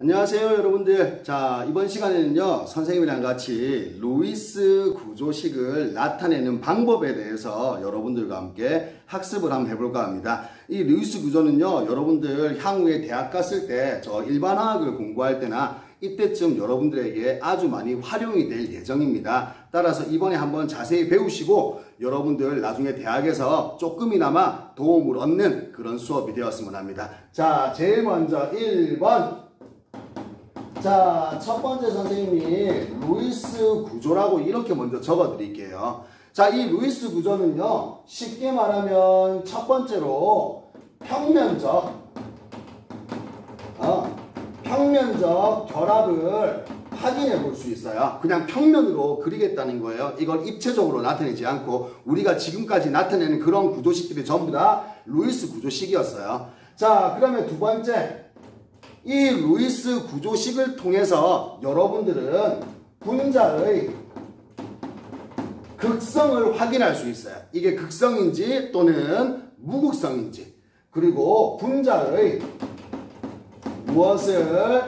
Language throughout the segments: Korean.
안녕하세요 여러분들. 자, 이번 시간에는요 선생님이랑 같이 루이스 구조식을 나타내는 방법에 대해서 여러분들과 함께 학습을 한번 해볼까 합니다. 이 루이스 구조는요 여러분들 향후에 대학 갔을 때 저 일반화학을 공부할 때나 이때쯤 여러분들에게 아주 많이 활용이 될 예정입니다. 따라서 이번에 한번 자세히 배우시고 여러분들 나중에 대학에서 조금이나마 도움을 얻는 그런 수업이 되었으면 합니다. 자, 제일 먼저 1번. 자, 첫 번째 선생님이 루이스 구조라고 이렇게 먼저 적어 드릴게요. 자, 이 루이스 구조는요 쉽게 말하면 첫 번째로 평면적 결합을 확인해 볼 수 있어요. 그냥 평면으로 그리겠다는 거예요. 이걸 입체적으로 나타내지 않고 우리가 지금까지 나타내는 그런 구조식들이 전부 다 루이스 구조식이었어요. 자, 그러면 두 번째, 이 루이스 구조식을 통해서 여러분들은 분자의 극성을 확인할 수 있어요. 이게 극성인지 또는 무극성인지, 그리고 분자의 무엇을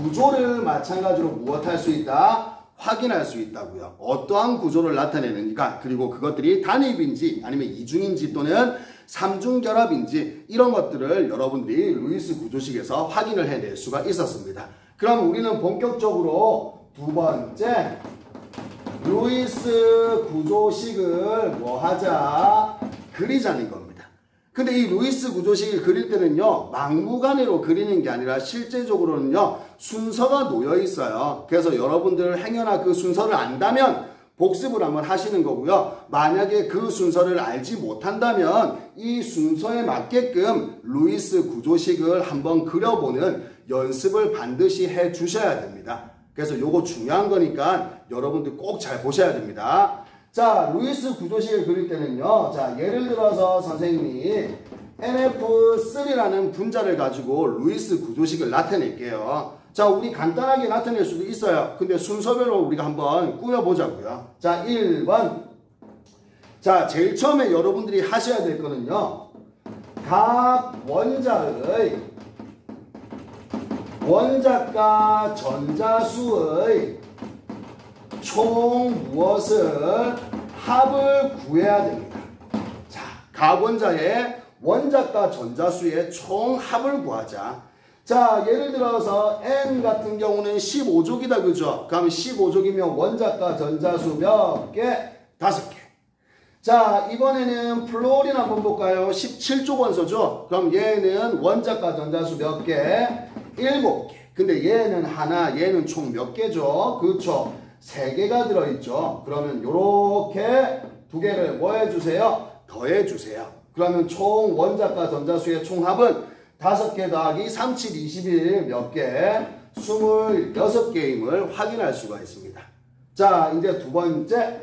구조를 마찬가지로 무엇할 수 있다? 확인할 수 있다고요. 어떠한 구조를 나타내는가, 그리고 그것들이 단입인지 아니면 이중인지 또는 삼중결합인지 이런 것들을 여러분들이 루이스 구조식에서 확인을 해낼 수가 있었습니다. 그럼 우리는 본격적으로 두 번째 루이스 구조식을 뭐 하자? 그리자는 겁니다. 근데 이 루이스 구조식을 그릴 때는요 막무가내로 그리는 게 아니라 실제적으로는요 순서가 놓여 있어요. 그래서 여러분들 행여나 그 순서를 안다면 복습을 한번 하시는 거고요. 만약에 그 순서를 알지 못한다면 이 순서에 맞게끔 루이스 구조식을 한번 그려보는 연습을 반드시 해 주셔야 됩니다. 그래서 요거 중요한 거니까 여러분들 꼭 잘 보셔야 됩니다. 자, 루이스 구조식을 그릴 때는요. 자, 예를 들어서 선생님이 NF3라는 분자를 가지고 루이스 구조식을 나타낼게요. 자, 우리 간단하게 나타낼 수도 있어요. 근데 순서별로 우리가 한번 꾸며보자고요. 자, 1번. 자, 제일 처음에 여러분들이 하셔야 될 거는요. 각 원자의 원자과 전자수의 총 무엇을 합을 구해야 됩니다. 자, 각 원자의 원자과 전자수의 총 합을 구하자. 자, 예를 들어서 N 같은 경우는 15족이다, 그죠? 그럼 15족이면 원자과 전자수 몇 개? 5개. 자, 이번에는 플로린 한번 볼까요? 17족 원소죠? 그럼 얘는 원자과 전자수 몇 개? 7개. 근데 얘는 하나, 얘는 총 몇 개죠? 그렇죠? 3개가 들어있죠? 그러면 요렇게 2개를 뭐 해주세요? 더해주세요. 그러면 총 원자과 전자수의 총합은 5개 더하기 3, 7, 21 몇 개? 26개임을 확인할 수가 있습니다. 자, 이제 두 번째.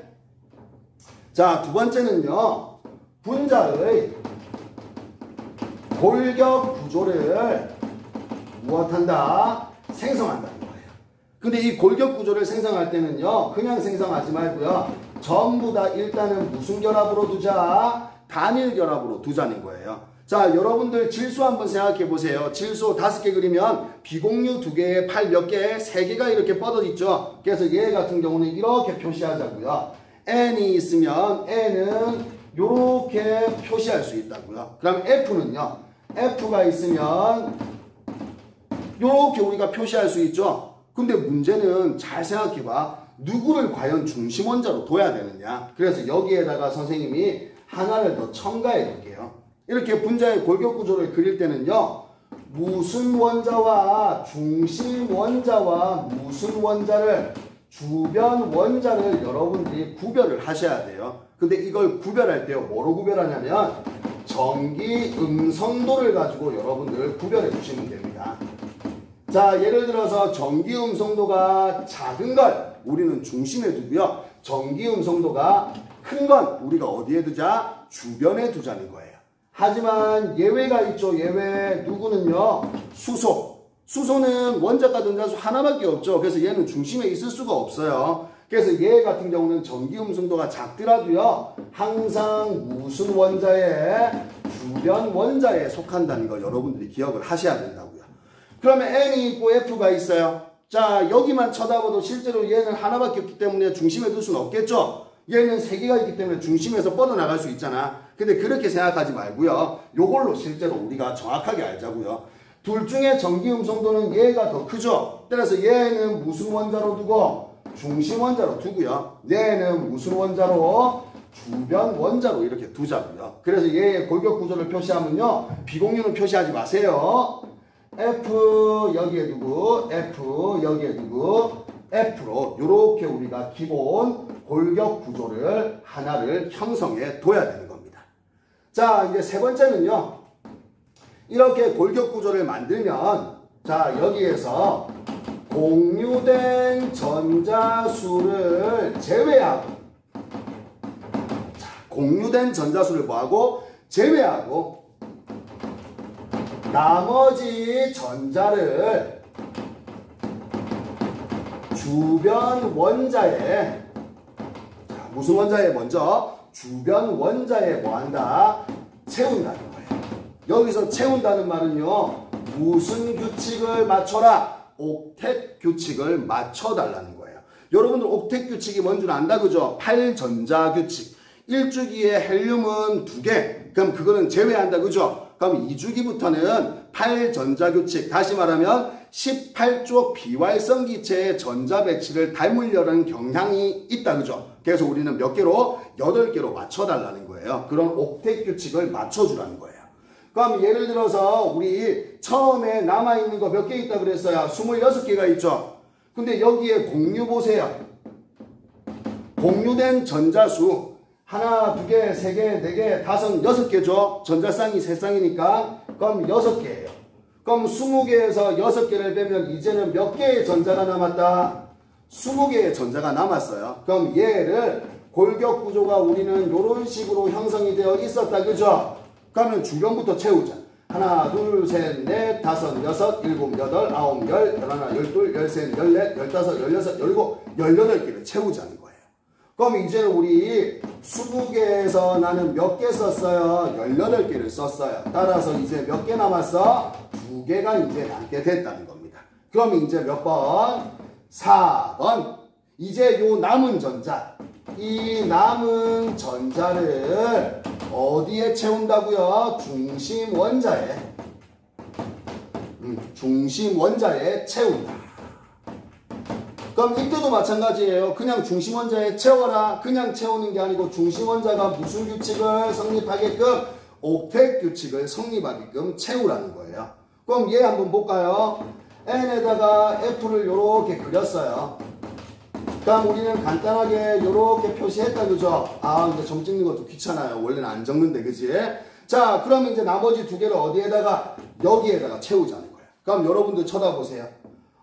자, 두 번째는요. 분자의 골격 구조를 무엇한다? 생성한다는 거예요. 근데 이 골격 구조를 생성할 때는요. 그냥 생성하지 말고요. 전부 다 일단은 무슨 결합으로 두자? 단일 결합으로 두자는 거예요. 자, 여러분들 질소 한번 생각해 보세요. 질소 5개 그리면 비공유 2개에 8 몇 개? 3개가 이렇게 뻗어 있죠. 그래서 얘 같은 경우는 이렇게 표시하자고요. N이 있으면 N은 이렇게 표시할 수 있다고요. 그럼 F는요. F가 있으면 이렇게 우리가 표시할 수 있죠. 근데 문제는 잘 생각해 봐. 누구를 과연 중심 원자로 둬야 되느냐. 그래서 여기에다가 선생님이 하나를 더 첨가해 볼게요. 이렇게 분자의 골격 구조를 그릴 때는요. 무슨 원자와 중심 원자와 무슨 원자를 주변 원자를 여러분들이 구별을 하셔야 돼요. 근데 이걸 구별할 때요. 뭐로 구별하냐면 전기 음성도를 가지고 여러분들 구별해 주시면 됩니다. 자, 예를 들어서 전기 음성도가 작은 걸 우리는 중심에 두고요. 전기 음성도가 큰 건 우리가 어디에 두자? 주변에 두자는 거예요. 하지만 예외가 있죠. 예외. 누구는요? 수소. 수소는 원자과 전자수 하나밖에 없죠. 그래서 얘는 중심에 있을 수가 없어요. 그래서 얘 같은 경우는 전기 음성도가 작더라도요. 항상 무슨 원자에? 주변 원자에 속한다는 거 여러분들이 기억을 하셔야 된다고요. 그러면 N이 있고 F가 있어요. 자, 여기만 쳐다봐도 실제로 얘는 하나밖에 없기 때문에 중심에 둘 수는 없겠죠. 얘는 세 개가 있기 때문에 중심에서 뻗어나갈 수 있잖아. 근데 그렇게 생각하지 말고요. 요걸로 실제로 우리가 정확하게 알자고요. 둘 중에 전기 음성도는 얘가 더 크죠. 따라서 얘는 무슨 원자로 두고 중심 원자로 두고요. 얘는 무슨 원자로 주변 원자로 이렇게 두자고요. 그래서 얘의 골격 구조를 표시하면요. 비공유는 표시하지 마세요. F 여기에 두고 F 여기에 두고 F로 이렇게 우리가 기본 골격 구조를 하나를 형성해 둬야 되는 겁니다. 자, 이제 세 번째는요. 이렇게 골격 구조를 만들면 자, 여기에서 공유된 전자수를 제외하고 자, 공유된 전자수를 뭐하고 제외하고 나머지 전자를 주변 원자에 자, 무슨 원자에 먼저 주변 원자에 뭐한다? 채운다는 거예요. 여기서 채운다는 말은요. 무슨 규칙을 맞춰라? 옥텟 규칙을 맞춰달라는 거예요. 여러분들 옥텟 규칙이 뭔 줄 안다 그죠? 8전자 규칙. 1주기에 헬륨은 2개. 그럼 그거는 제외한다 그죠? 그럼 2주기부터는 8전자 규칙. 다시 말하면 18쪽 비활성 기체의 전자 배치를 닮으려는 경향이 있다 그죠? 그래서 우리는 몇 개로? 8개로 맞춰달라는 거예요. 그런 옥텟 규칙을 맞춰주라는 거예요. 그럼 예를 들어서 우리 처음에 남아있는 거 몇 개 있다 그랬어요? 26개가 있죠. 근데 여기에 공유 보세요. 공유된 전자수 하나, 두 개, 세 개, 네 개, 다섯, 6개죠. 전자쌍이 3쌍이니까 그럼 6개예요. 그럼 20개에서 6개를 빼면 이제는 몇 개의 전자가 남았다? 20개의 전자가 남았어요. 그럼 얘를 골격 구조가 우리는 이런 식으로 형성이 되어 있었다 그죠? 그러면 주변부터 채우자. 하나, 둘, 셋, 넷, 다섯, 여섯, 일곱, 여덟, 아홉, 열, 열하나, 열둘, 열셋, 열넷, 열다섯, 열여섯, 열일곱, 18개를 채우자는 거예요. 그럼 이제는 우리 20개에서 나는 몇 개 썼어요? 18개를 썼어요. 따라서 이제 몇 개 남았어? 2개가 이제 남게 됐다는 겁니다. 그럼 이제 몇 번? 4번. 이제 요 남은 전자. 이 남은 전자를 어디에 채운다고요? 중심 원자에. 중심 원자에 채운다. 그럼 이때도 마찬가지예요. 그냥 중심 원자에 채워라. 그냥 채우는 게 아니고 중심 원자가 무슨 규칙을 성립하게끔 옥텟 규칙을 성립하게끔 채우라는 거예요. 그럼 얘 한번 볼까요? N에다가 F를 이렇게 그렸어요. 그럼 우리는 간단하게 이렇게 표시했다 그죠? 아 이제 점 찍는 것도 귀찮아요. 원래는 안 적는데 그지? 자 그럼 이제 나머지 2개를 어디에다가 여기에다가 채우자는 거예요. 그럼 여러분들 쳐다보세요.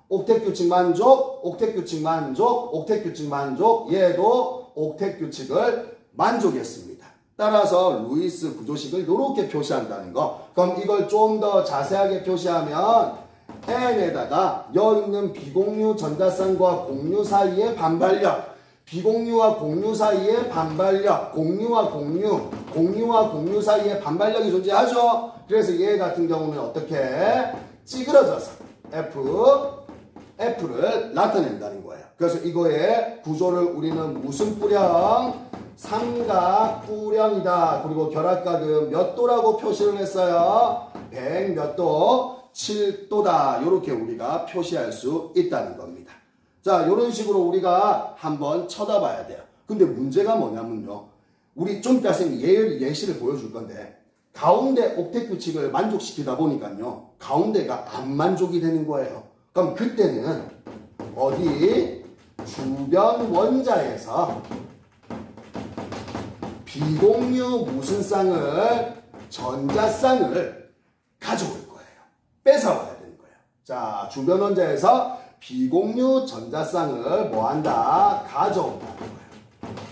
옥텟 규칙 만족, 옥텟 규칙 만족, 옥텟 규칙 만족. 얘도 옥텟 규칙을 만족했습니다. 따라서 루이스 구조식을 이렇게 표시한다는 거. 그럼 이걸 좀 더 자세하게 표시하면 N에다가 여있는 비공유 전자쌍과 공유 사이의 반발력, 비공유와 공유 사이의 반발력, 공유와 공유, 공유와 공유 사이의 반발력이 존재하죠. 그래서 얘 같은 경우는 어떻게 찌그러져서 F를 나타낸다는 거예요. 그래서 이거의 구조를 우리는 무슨 뿌령? 삼각뿌령이다. 그리고 결합각은 몇 도라고 표시를 했어요? 100 몇 도? 7도다. 이렇게 우리가 표시할 수 있다는 겁니다. 자, 이런 식으로 우리가 한번 쳐다봐야 돼요. 근데 문제가 뭐냐면요. 우리 좀 이따 쌤이 예시를 보여줄 건데 가운데 옥텟 규칙을 만족시키다 보니까요. 가운데가 안 만족이 되는 거예요. 그럼 그때는 어디? 주변 원자에서 비공유 무슨 쌍을? 전자쌍을 가져올 거예요. 뺏어와야 되는 거예요. 자, 주변 원자에서 비공유 전자쌍을 뭐한다? 가져온다는 거예요.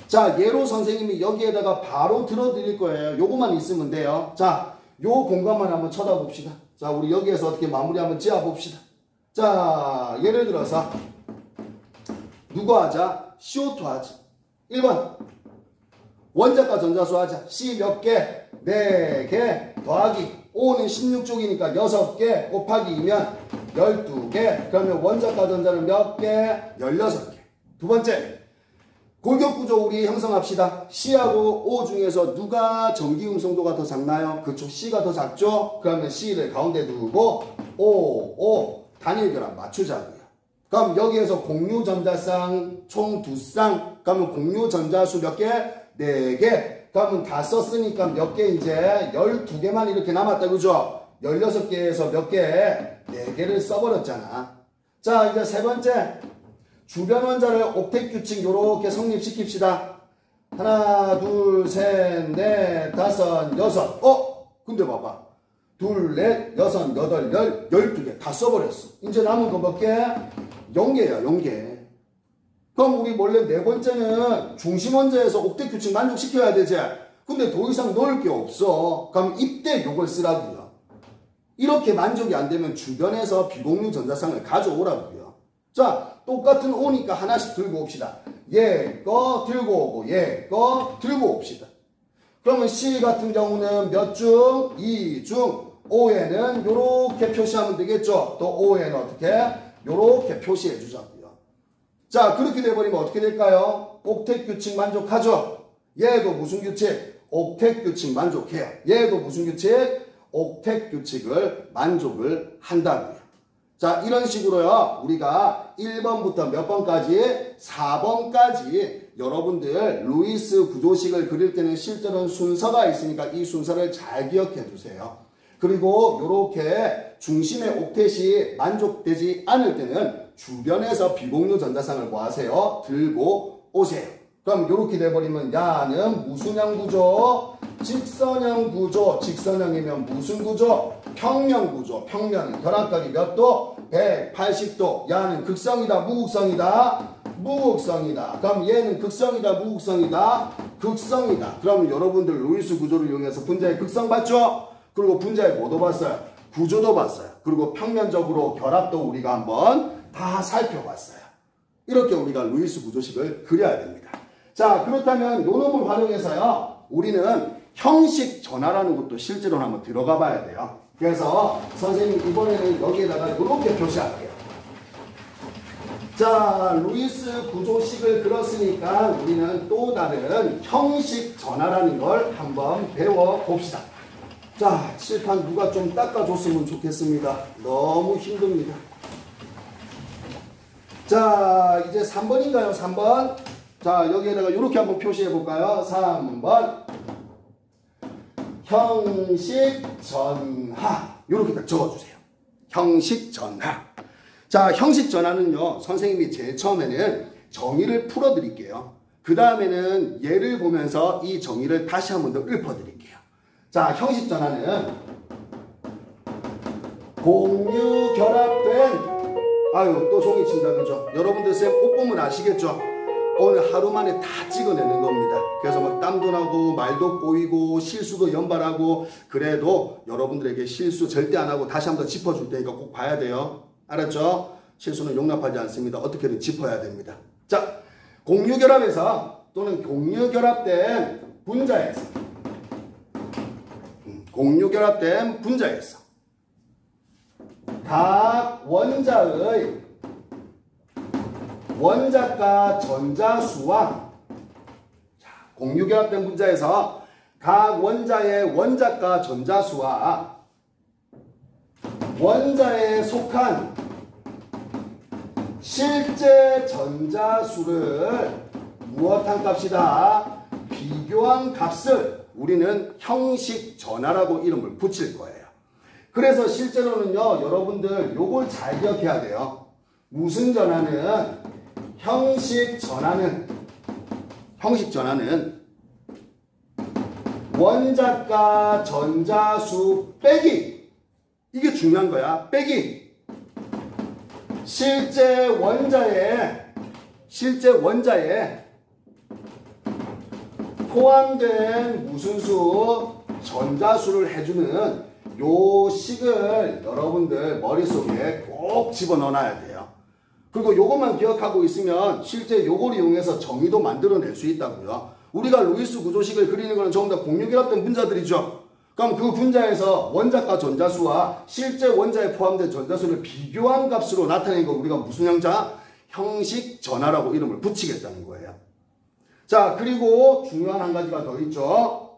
자, 예로 선생님이 여기에다가 바로 들어드릴 거예요. 요거만 있으면 돼요. 자, 요 공간만 한번 쳐다봅시다. 자, 우리 여기에서 어떻게 마무리 한번 지어봅시다. 자, 예를 들어서 누구 하자? CO2 하자. 1번 원자과 전자수 하자. C 몇 개? 4개 더하기 O는 16쪽이니까 6개 곱하기 2면 12개. 그러면 원자과 전자는 몇 개? 16개. 두 번째, 골격구조 우리 형성합시다. C하고 O 중에서 누가 전기 음성도가 더 작나요? 그쪽 C가 더 작죠? 그러면 C를 가운데 두고 O 단일결합 맞추자고요. 그럼 여기에서 공유전자쌍 총 2쌍. 그러면 공유전자수 몇 개? 4개. 그러면 다 썼으니까 몇 개 이제 12개만 이렇게 남았다. 그죠? 16개에서 몇 개? 4개를 써버렸잖아. 자, 이제 세 번째. 주변 원자를 옥텟 규칙 요렇게 성립시킵시다. 하나, 둘, 셋, 넷, 다섯, 여섯. 근데 봐봐. 둘, 넷, 여섯, 여덟, 12개 다 써버렸어. 이제 남은 거 몇 개? 0개야, 0개. 그럼 우리 원래 네 번째는 중심 원자에서 옥텟 규칙 만족시켜야 되지. 근데 더 이상 넣을 게 없어. 그럼 이때 요걸 쓰라고요. 이렇게 만족이 안 되면 주변에서 비공유 전자쌍을 가져오라고요. 자, 똑같은 O니까 하나씩 들고 옵시다. 얘 거 들고 오고 얘 거 들고 옵시다. 그러면 C 같은 경우는 몇 중? 2중. O에는 요렇게 표시하면 되겠죠. 또 O에는 어떻게? 요렇게 표시해 주자고요. 자, 그렇게 돼버리면 어떻게 될까요? 옥텟 규칙 만족하죠? 얘도 무슨 규칙? 옥텟 규칙 만족해요. 얘도 무슨 규칙? 옥텟 규칙을 만족을 한다고요. 자, 이런 식으로요. 우리가 1번부터 몇 번까지? 4번까지 여러분들 루이스 구조식을 그릴 때는 실제로는 순서가 있으니까 이 순서를 잘 기억해 두세요. 그리고 이렇게 중심의 옥텟이 만족되지 않을 때는 주변에서 비공유 전자쌍을 뭐 하세요? 들고 오세요. 그럼 이렇게 돼버리면 야는 무슨 형 구조? 직선형 구조. 직선형이면 무슨 구조? 평면 구조. 평면 결합각이 몇 도? 180도. 야는 극성이다, 무극성이다? 무극성이다. 그럼 얘는 극성이다, 무극성이다? 극성이다. 그럼 여러분들 루이스 구조를 이용해서 분자의 극성 봤죠? 그리고 분자의 뭐도 봤어요? 구조도 봤어요. 그리고 평면적으로 결합도 우리가 한번 다 살펴봤어요. 이렇게 우리가 루이스 구조식을 그려야 됩니다. 자, 그렇다면 요 놈을 활용해서요. 우리는 형식 전화라는 것도 실제로 한번 들어가 봐야 돼요. 그래서 선생님 이번에는 여기에다가 이렇게 표시할게요. 자, 루이스 구조식을 그렸으니까 우리는 또 다른 형식 전화라는 걸 한번 배워봅시다. 자, 칠판 누가 좀 닦아줬으면 좋겠습니다. 너무 힘듭니다. 자, 이제 3번인가요? 3번. 자, 여기에다가 이렇게 한번 표시해 볼까요? 3번. 형식 전하. 이렇게 딱 적어주세요. 형식 전하. 자, 형식 전하는요, 선생님이 제일 처음에는 정의를 풀어 드릴게요. 그 다음에는 예를 보면서 이 정의를 다시 한번 더 읊어 드릴게요. 자, 형식 전하는 공유 결합된, 아유, 또 종이 친다, 그죠? 여러분들 쌤 옷 보면 아시겠죠? 오늘 하루 만에 다 찍어내는 겁니다. 그래서 막 땀도 나고 말도 꼬이고 실수도 연발하고, 그래도 여러분들에게 실수 절대 안 하고 다시 한번 짚어줄 테니까 꼭 봐야 돼요. 알았죠? 실수는 용납하지 않습니다. 어떻게든 짚어야 됩니다. 자, 공유결합에서 또는 공유결합된 분자에서, 공유결합된 분자에서 각 원자의 원자과 전자수와, 자, 공유결합된 분자에서 각 원자의 원자과 전자수와 원자에 속한 실제 전자수를 무엇한 값이다? 비교한 값을 우리는 형식 전하라고 이름을 붙일 거예요. 그래서 실제로는요, 여러분들 요걸 잘 기억해야 돼요. 무슨 전하는? 형식 전하는 원자과 전자수 빼기, 이게 중요한 거야. 빼기 실제 원자에 포함된 무슨 수? 전자수를 해주는 요 식을 여러분들 머릿속에 꼭 집어넣어놔야 돼요. 그리고 요것만 기억하고 있으면 실제 요걸 이용해서 정의도 만들어낼 수 있다고요. 우리가 루이스 구조식을 그리는 거는 전부 다 공유결합된 분자들이죠. 그럼 그 분자에서 원자과 전자수와 실제 원자에 포함된 전자수를 비교한 값으로 나타낸 거 우리가 무슨 형자? 형식 전하라고 이름을 붙이겠다는 거예요. 자, 그리고 중요한 한 가지가 더 있죠.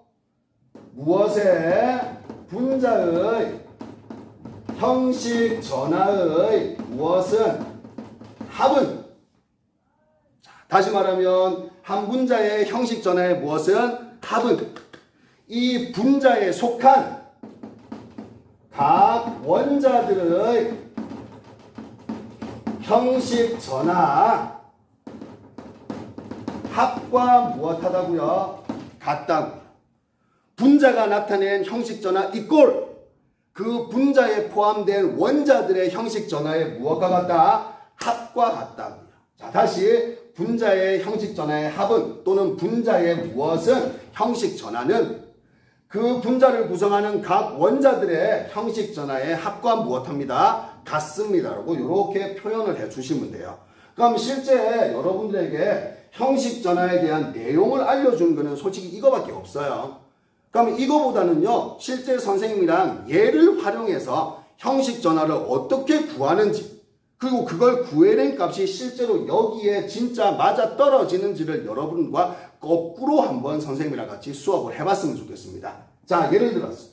무엇의 분자의 형식 전하의 무엇은 합은, 다시 말하면 한 분자의 형식 전하의 무엇은 합은 이 분자에 속한 각 원자들의 형식 전하 합과 무엇하다고요? 같다고요. 분자가 나타낸 형식 전하 이꼴 그 분자에 포함된 원자들의 형식 전하에 무엇과 같다? 합과 같다고요. 자, 다시 분자의 형식 전하의 합은 또는 분자의 무엇은 형식 전하는 그 분자를 구성하는 각 원자들의 형식 전하의 합과 무엇합니다? 같습니다. 라고 이렇게 표현을 해 주시면 돼요. 그럼 실제 여러분들에게 형식 전하에 대한 내용을 알려주는 거는 솔직히 이거밖에 없어요. 그럼 이거보다는요, 실제 선생님이랑 예를 활용해서 형식 전하를 어떻게 구하는지, 그리고 그걸 구해낸 값이 실제로 여기에 진짜 맞아 떨어지는지를 여러분과 거꾸로 한번 선생님이랑 같이 수업을 해봤으면 좋겠습니다. 자, 예를 들어서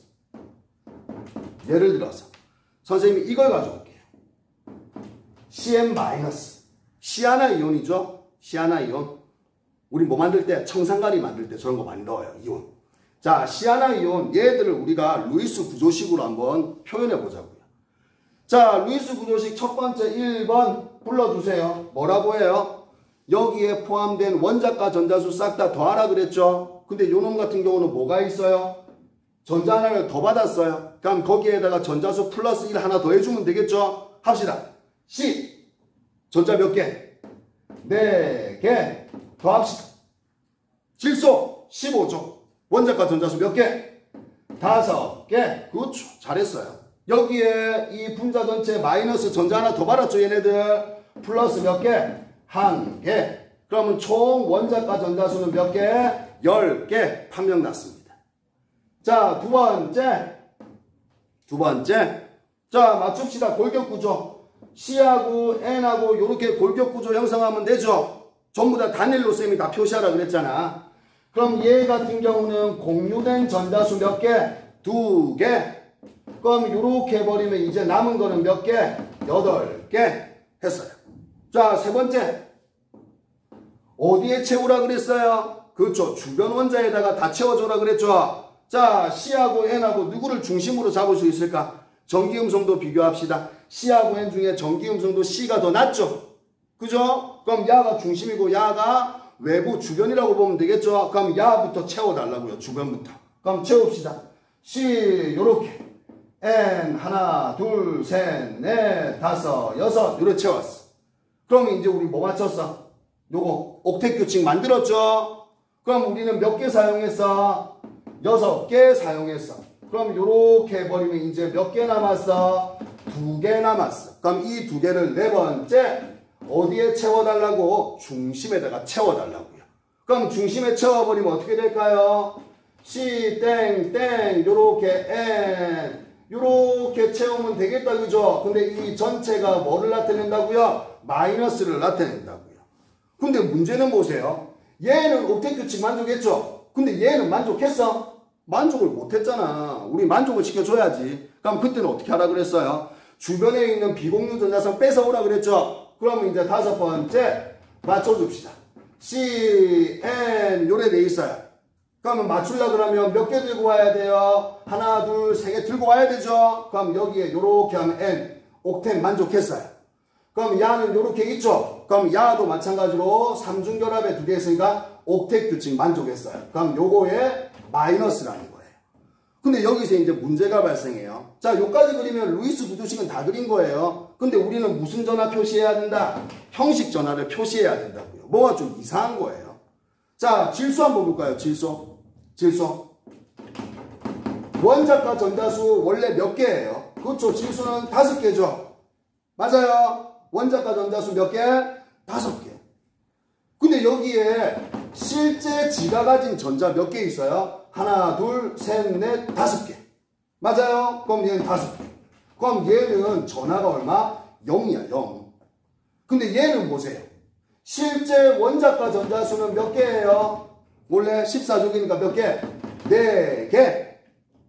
선생님이 이걸 가져올게요. CN-, 시아나이온이죠. 시아나이온. 우리 뭐 만들 때, 청산가리 만들 때 저런 거 많이 넣어요. 이온. 자, 시아나이온 얘들을 우리가 루이스 구조식으로 한번 표현해 보자고요. 자, 루이스 구조식 첫 번째 1번 불러주세요. 뭐라고 해요? 여기에 포함된 원자과 전자수 싹 다 더하라 그랬죠? 근데 요놈 같은 경우는 뭐가 있어요? 전자 하나를 더 받았어요. 그럼 거기에다가 전자수 플러스 1 하나 더 해주면 되겠죠? 합시다. C 전자 몇 개? 4개 더합시다. 질소 15조. 원자과 전자수 몇 개? 5개. 그렇죠. 잘했어요. 여기에 이 분자 전체 마이너스 전자 하나 더 받았죠, 얘네들. 플러스 몇 개? 1개. 그러면 총 원자과 전자수는 몇 개? 10개 판명 났습니다. 자, 두 번째. 자, 맞춥시다. 골격구조. C하고 N하고 이렇게 골격구조 형성하면 되죠. 전부 다 단일로 쌤이 다 표시하라 그랬잖아. 그럼 얘 같은 경우는 공유된 전자수 몇 개? 2개. 그럼 이렇게 해버리면 이제 남은 거는 몇 개? 8개 했어요. 자, 세 번째. 어디에 채우라 그랬어요? 그렇죠. 주변 원자에다가 다 채워줘라 그랬죠. 자, C하고 N하고 누구를 중심으로 잡을 수 있을까? 전기음성도 비교합시다. C하고 N 중에 전기음성도 C가 더 낫죠. 그죠? 그럼 야가 중심이고 야가 외부 주변이라고 보면 되겠죠. 그럼 야부터 채워달라고요. 주변부터. 그럼 채웁시다. C 요렇게 N 하나 둘 셋 넷 다섯 여섯 요렇게 채웠어. 그러면 이제 우리 뭐 맞췄어? 요거 옥텟 규칙 만들었죠. 그럼 우리는 몇 개 사용했어? 6개 사용했어. 그럼 요렇게 해버리면 이제 몇 개 남았어? 2개 남았어. 그럼 이 2개를 네 번째 어디에 채워달라고? 중심에다가 채워달라고요. 그럼 중심에 채워버리면 어떻게 될까요? C 땡땡 요렇게 N 요렇게 채우면 되겠다, 그죠? 근데 이 전체가 뭐를 나타낸다고요? 마이너스를 나타낸다고요. 근데 문제는 보세요. 얘는 옥텟 규칙 만족했죠? 근데 얘는 만족했어? 만족을 못했잖아. 우리 만족을 시켜줘야지. 그럼 그때는 어떻게 하라 그랬어요? 주변에 있는 비공유 전자선 뺏어오라 그랬죠? 그러면 이제 다섯 번째 맞춰줍시다. C, N 요래 돼 있어요. 그러면 맞추려고 그러면 몇 개 들고 와야 돼요? 하나, 둘, 세 개 들고 와야 되죠? 그럼 여기에 요렇게 하면 N, 옥텐 만족했어요. 그럼 야는 요렇게 있죠? 그럼 야도 마찬가지로 삼중결합에 2개 있으니까 옥텟 규칙 만족했어요. 그럼 요거에 마이너스라는 거예요. 근데 여기서 이제 문제가 발생해요. 자, 요까지 그리면 루이스 구조식은 다 그린 거예요. 근데 우리는 무슨 전화 표시해야 된다? 형식 전화를 표시해야 된다고요. 뭐가 좀 이상한 거예요. 자, 질소 한번 볼까요? 질소. 원자과 전자수 원래 몇 개예요? 그렇죠. 질소는 5개죠. 맞아요. 원자과 전자수 몇 개? 5개. 근데 여기에 실제 지가 가진 전자 몇 개 있어요? 하나, 둘, 셋, 넷, 5개. 맞아요? 그럼 얘는 5개. 그럼 얘는 전하가 얼마? 0이야, 0. 근데 얘는 보세요. 실제 원자과 전자수는 몇 개예요? 원래 14족이니까 몇 개? 4개.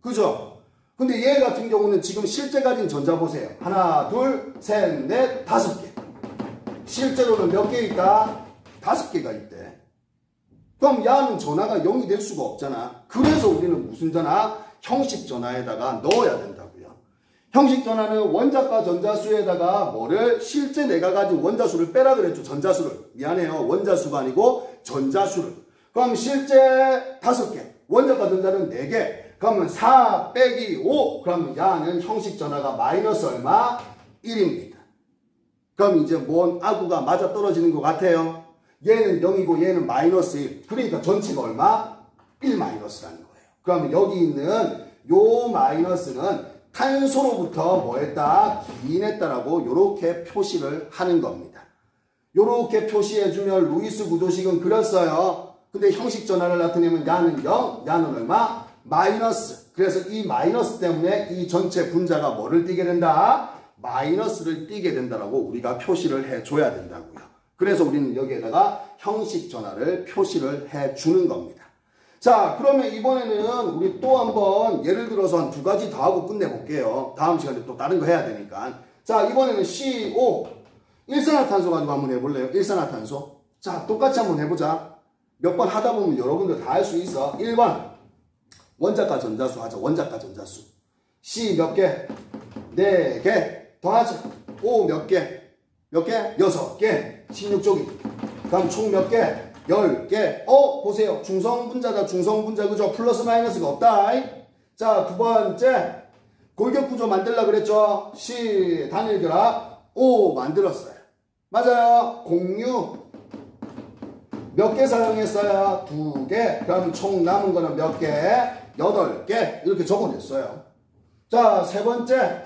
그죠? 근데 얘 같은 경우는 지금 실제 가진 전자 보세요. 하나, 둘, 셋, 넷, 5개. 실제로는 몇 개 있다? 5개가 있대. 그럼 야는 전하가 0이 될 수가 없잖아. 그래서 우리는 무슨 전하? 형식 전하에다가 넣어야 된다고요. 형식 전하는 원자과 전자수에다가 뭐를? 실제 내가 가진 원자수를 빼라 그랬죠. 전자수를. 미안해요. 원자수가 아니고 전자수를. 그럼 실제 5개. 원자과 전자는 4개. 그러면 4 빼기 5. 그러면 야는 형식 전하가 마이너스 얼마? 1입니다. 그럼 이제 뭔 아구가 맞아 떨어지는 것 같아요. 얘는 0이고 얘는 마이너스 1. 그러니까 전체가 얼마? 1 마이너스라는 거예요. 그러면 여기 있는 요 마이너스는 탄소로부터 뭐 했다? 기인했다라고 요렇게 표시를 하는 겁니다. 요렇게 표시해주면 루이스 구조식은 그렸어요. 근데 형식 전하를 나타내면 야는 0, 야는 얼마? 마이너스. 그래서 이 마이너스 때문에 이 전체 분자가 뭐를 띠게 된다? 마이너스를 띠게 된다라고 우리가 표시를 해줘야 된다고요. 그래서 우리는 여기에다가 형식 전하를 표시를 해주는 겁니다. 자, 그러면 이번에는 우리 또 한번 예를 들어서 한 2가지 더 하고 끝내볼게요. 다음 시간에 또 다른 거 해야 되니까. 자, 이번에는 CO. 일산화탄소 가지고 한번 해볼래요? 일산화탄소. 자, 똑같이 한번 해보자. 몇 번 하다 보면 여러분들 다 할 수 있어. 1번. 원자과 전자수 하자. 원자과 전자수. C 몇 개? 4개. 더하자. O 몇 개? 몇 개? 6개. 16쪽이. 그럼 총 몇 개? 10개. 보세요. 중성분자다. 중성분자. 그죠? 플러스 마이너스가 없다. 자, 두 번째. 골격구조 만들라 그랬죠? C 단일결합. O 만들었어요. 맞아요. 공유. 몇 개 사용했어요? 2개. 그럼 총 남은 거는 몇 개? 8개. 이렇게 적어냈어요. 자, 세 번째.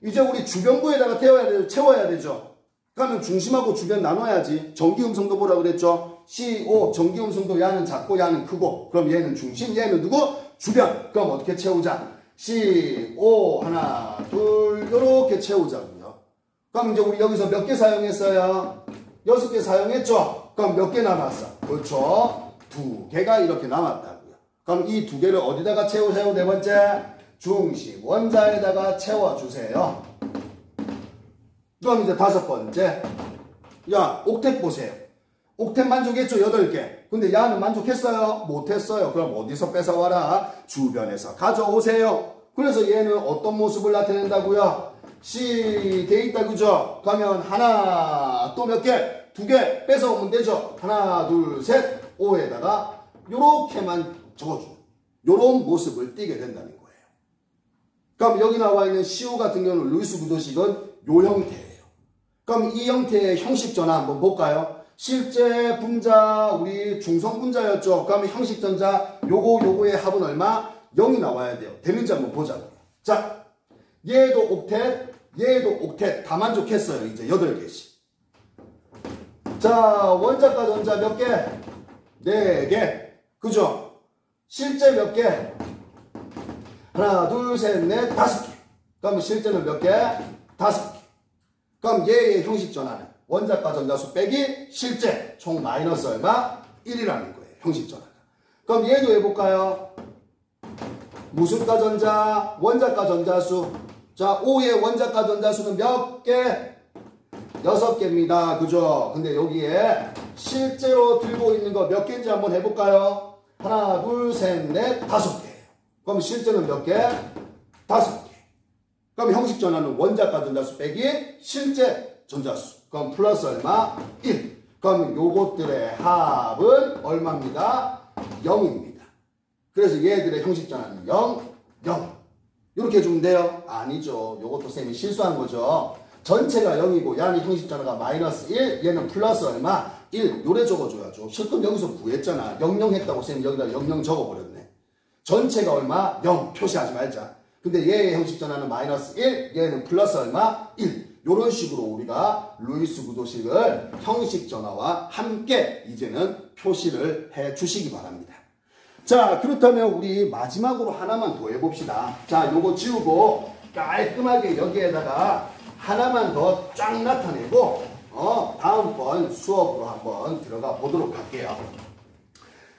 이제 우리 주변부에다가 채워야 되죠. 그러면 중심하고 주변 나눠야지. 전기음성도 보라 그랬죠. CO, 전기음성도 야는 작고 야는 크고. 그럼 얘는 중심, 얘는 누구? 주변. 그럼 어떻게 채우자? CO, 하나, 둘, 요렇게 채우자고요. 그럼 이제 우리 여기서 몇 개 사용했어요? 6개 사용했죠? 그럼 몇 개 남았어? 그렇죠. 2개가 이렇게 남았다고요. 그럼 이 2개를 어디다가 채우세요? 네 번째. 중심 원자에다가 채워주세요. 그럼 이제 5번째. 야, 옥텟 보세요. 옥텟 만족했죠? 8개. 근데 야는 만족했어요? 못했어요. 그럼 어디서 뺏어와라? 주변에서 가져오세요. 그래서 얘는 어떤 모습을 나타낸다고요? C 돼 있다, 그죠? 그러면 하나, 또 몇 개? 2개 뺏어오면 되죠? 하나, 둘, 셋, 5에다가 요렇게만 적어주는 요런 모습을 띠게 된다는 거예요. 그럼 여기 나와 있는 CO 같은 경우는 루이스 구조식은 요 형태예요. 그럼 이 형태의 형식 전화 한번 볼까요? 실제 분자 우리 중성 분자였죠. 그러면 형식 전자 요거의 합은 얼마? 0이 나와야 돼요. 되는지 한번 보자고요. 자, 얘도 옥텟, 얘도 옥텟 다 만족했어요. 이제 8개씩. 자, 원자과 전자 몇 개? 4개. 그죠? 실제 몇 개? 하나, 둘, 셋, 넷, 5개. 그럼 실제는 몇 개? 5개. 그럼 얘의 형식 전하는 원자과 전자수 빼기 실제 총 마이너스 얼마? 1이라는 거예요. 형식 전하가. 그럼 얘도 해볼까요? 무슨 과 전자? 원자과 전자수. 자, O의 원자과 전자수는 몇 개? 6개입니다. 그죠? 근데 여기에 실제로 들고 있는 거 몇 개인지 한번 해볼까요? 하나, 둘, 셋, 넷, 5개. 그럼 실제는 몇 개? 5개. 그럼 형식 전하는 원자과 전자수 빼기 실제 전자수. 그럼 플러스 얼마? 1. 그럼 요것들의 합은 얼마입니다? 0입니다. 그래서 얘들의 형식 전하는 0, 0. 이렇게 해주면 돼요? 아니죠. 요것도 쌤이 실수한 거죠. 전체가 0이고 야는 형식 전하가 마이너스 1, 얘는 플러스 얼마? 1. 요래 적어줘야죠. 실컷 여기서 구했잖아. 00 했다고 쌤이 여기다 00 적어버렸네. 전체가 얼마? 0. 표시하지 말자. 근데 얘의 형식 전하는 마이너스 1, 얘는 플러스 얼마? 1. 이런 식으로 우리가 루이스 구조식을 형식 전화와 함께 이제는 표시를 해 주시기 바랍니다. 자, 그렇다면 우리 마지막으로 하나만 더 해봅시다. 자, 요거 지우고 깔끔하게 여기에다가 하나만 더 쫙 나타내고 다음번 수업으로 한번 들어가 보도록 할게요.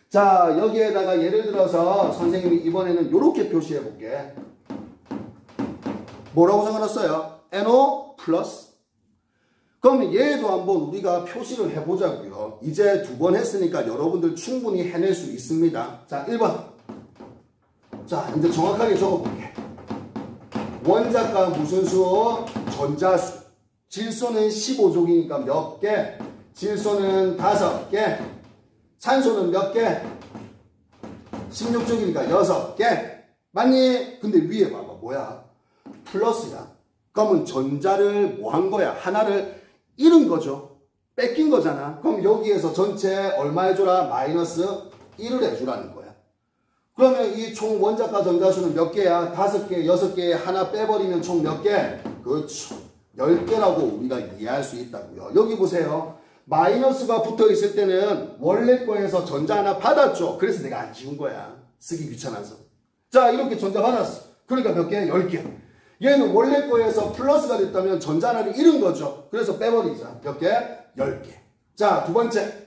자, 여기에다가 예를 들어서 선생님이 이번에는 이렇게 표시해 볼게. 뭐라고 적어놨어요? NO 플러스. 그럼 얘도 한번 우리가 표시를 해보자고요. 이제 2번 했으니까 여러분들 충분히 해낼 수 있습니다. 자, 1번. 자, 이제 정확하게 적어볼게. 원자가 무슨 수? 전자수. 질소는 15족이니까 몇 개? 질소는 5개. 산소는 몇 개? 16족이니까 6개. 맞니? 근데 위에 봐봐. 뭐야? 플러스야. 그러면 전자를 뭐 한 거야? 하나를 잃은 거죠. 뺏긴 거잖아. 그럼 여기에서 전체 얼마 해줘라? 마이너스 1을 해주라는 거야. 그러면 이 총 원자과 전자수는 몇 개야? 5개, 6개에 하나 빼버리면 총 몇 개? 그렇죠. 10개라고 우리가 이해할 수 있다고요. 여기 보세요. 마이너스가 붙어 있을 때는 원래 거에서 전자 하나 받았죠. 그래서 내가 안 지운 거야. 쓰기 귀찮아서. 자, 이렇게 전자 받았어. 그러니까 몇 개? 10개. 얘는 원래 거에서 플러스가 됐다면 전자 하나를 잃은 거죠. 그래서 빼버리자. 몇 개? 10개. 자, 두 번째.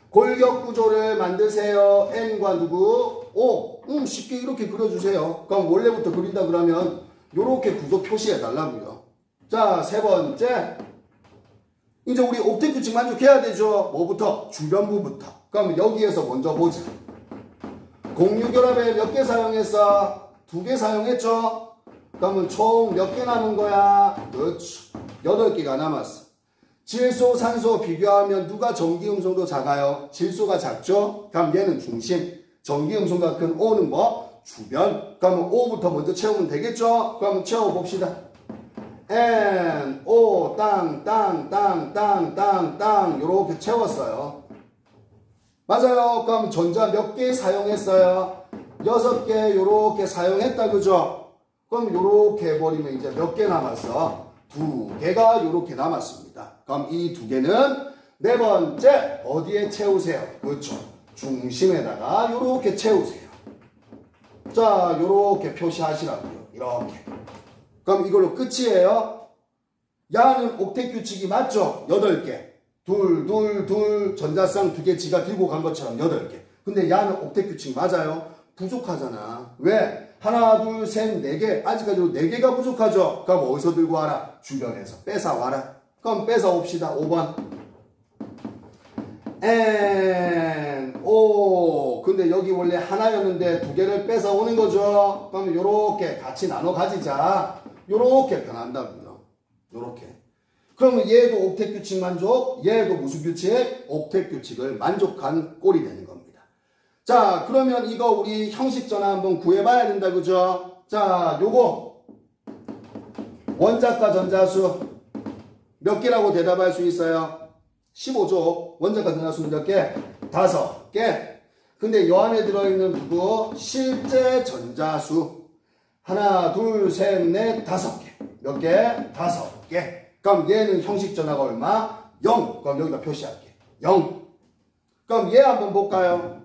골격 구조를 만드세요. N과 누구? O. 쉽게 이렇게 그려주세요. 그럼 원래부터 그린다 그러면 이렇게 구조 표시해 달라고요. 자, 세 번째. 이제 우리 옥텟 규칙 만족해야 되죠. 뭐부터? 주변부부터. 그럼 여기에서 먼저 보자. 공유결합에 몇 개 사용했어? 2개 사용했죠? 그러면 총 몇 개 남은 거야? 그렇죠. 8개가 남았어. 질소, 산소 비교하면 누가 전기음성도 작아요? 질소가 작죠? 그럼 얘는 중심. 전기음성과 큰 O는 뭐? 주변. 그러면 O부터 먼저 채우면 되겠죠? 그러면 채워봅시다. N, O, 땅, 요렇게 채웠어요. 맞아요. 그럼 전자 몇 개 사용했어요? 6개 요렇게 사용했다. 그죠? 그럼 요렇게 해버리면 이제 몇 개 남았어? 2개가 요렇게 남았습니다. 그럼 이 2개는 네 번째 어디에 채우세요? 그렇죠. 중심에다가 요렇게 채우세요. 자, 요렇게 표시하시라고요. 이렇게. 그럼 이걸로 끝이에요. 야는 옥텟 규칙이 맞죠? 8개. 둘, 전자쌍 2개 지가 들고 간 것처럼 8개. 근데 야는 옥텟 규칙 맞아요? 부족하잖아. 왜? 하나, 둘, 셋, 4개. 아직까지도 4개가 부족하죠? 그럼 어디서 들고 와라? 주변에서. 뺏어 와라. 그럼 뺏어 옵시다. 5번. N, O. 근데 여기 원래 하나였는데 2개를 뺏어 오는 거죠? 그럼 요렇게 같이 나눠 가지자. 요렇게 변한다고요. 요렇게. 그러면 얘도 옥텟 규칙 만족, 얘도 무슨 규칙? 옥텟 규칙을 만족한 꼴이 되는 겁니다. 자, 그러면 이거 우리 형식 전화 한번 구해봐야 된다. 그죠? 자, 요거 원자과 전자수 몇 개라고 대답할 수 있어요? 15조. 원자과 전자수는 몇 개? 5개. 근데 요 안에 들어있는 누구? 실제 전자수. 하나, 둘, 셋, 넷, 5개. 몇 개? 5개. 그럼 얘는 형식 전화가 얼마? 0. 그럼 여기다 표시할게. 0. 그럼 얘 한번 볼까요?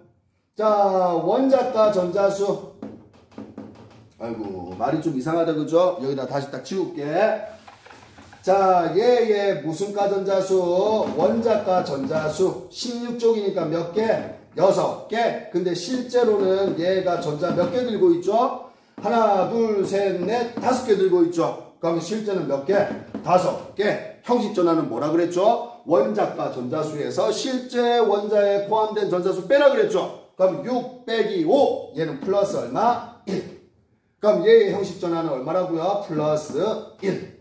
자, 원자과 전자수. 아이고, 말이 좀 이상하다. 그죠? 여기다 다시 딱 지울게. 자, 얘 무슨 과 전자수? 원자과 전자수. 16쪽이니까 몇 개? 6개. 근데 실제로는 얘가 전자 몇 개 들고 있죠? 하나, 둘, 셋, 넷, 5개 들고 있죠? 그럼 실제는 몇 개? 5개. 형식 전화는 뭐라 그랬죠? 원자과 전자수에서 실제 원자에 포함된 전자수 빼라 그랬죠? 그럼 6 빼기 5. 얘는 플러스 얼마? 1. 그럼 얘의 형식 전화는 얼마라고요? 플러스 1.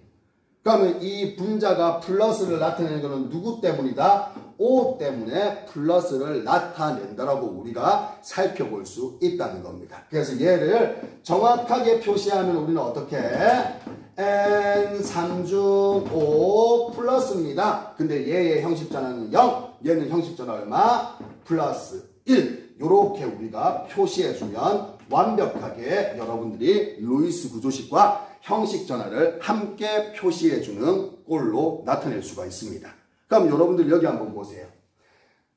그러면 이 분자가 플러스를 나타내는 것은 누구 때문이다? O 때문에 플러스를 나타낸다라고 우리가 살펴볼 수 있다는 겁니다. 그래서 얘를 정확하게 표시하면 우리는 어떻게 해? N 3중 5 플러스입니다. 근데 얘의 형식 전화는 0, 얘는 형식 전화 얼마? 플러스 1. 요렇게 우리가 표시해주면 완벽하게 여러분들이 루이스 구조식과 형식 전화를 함께 표시해주는 꼴로 나타낼 수가 있습니다. 그럼 여러분들 여기 한번 보세요.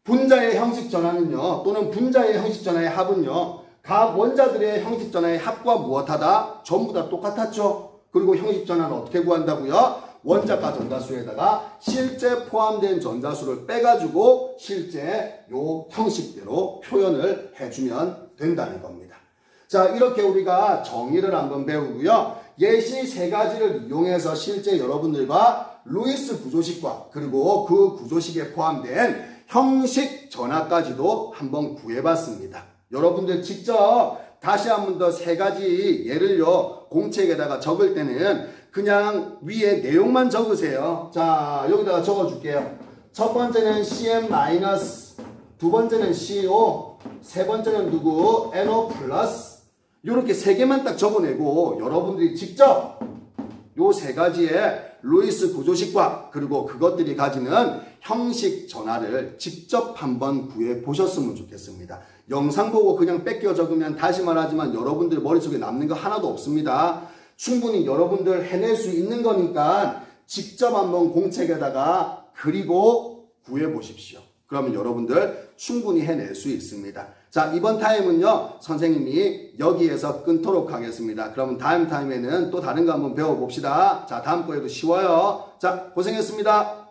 분자의 형식 전화는요, 또는 분자의 형식 전화의 합은요, 각 원자들의 형식 전화의 합과 무엇하다? 전부 다 똑같았죠. 그리고 형식 전화는 어떻게 구한다고요? 원자가 전자수에다가 실제 포함된 전자수를 빼가지고 실제 요 형식대로 표현을 해주면 된다는 겁니다. 자, 이렇게 우리가 정의를 한번 배우고요. 예시 세 가지를 이용해서 실제 여러분들과 루이스 구조식과 그리고 그 구조식에 포함된 형식 전화까지도 한번 구해봤습니다. 여러분들 직접 다시 한번 더 세 가지 예를요, 공책에다가 적을 때는 그냥 위에 내용만 적으세요. 자, 여기다가 적어줄게요. 첫 번째는 CM-, 두 번째는 CO, 세 번째는 누구? NO+. 이렇게 세 개만 딱 적어내고 여러분들이 직접 요 세 가지의 루이스 구조식과 그리고 그것들이 가지는 형식 전화를 직접 한번 구해 보셨으면 좋겠습니다. 영상 보고 그냥 뺏겨 적으면 다시 말하지만 여러분들 머릿속에 남는 거 하나도 없습니다. 충분히 여러분들 해낼 수 있는 거니까 직접 한번 공책에다가 그리고 구해 보십시오. 그러면 여러분들 충분히 해낼 수 있습니다. 자, 이번 타임은요, 선생님이 여기에서 끊도록 하겠습니다. 그러면 다음 타임에는 또 다른 거 한번 배워봅시다. 자, 다음 거에도 쉬워요. 자, 고생했습니다.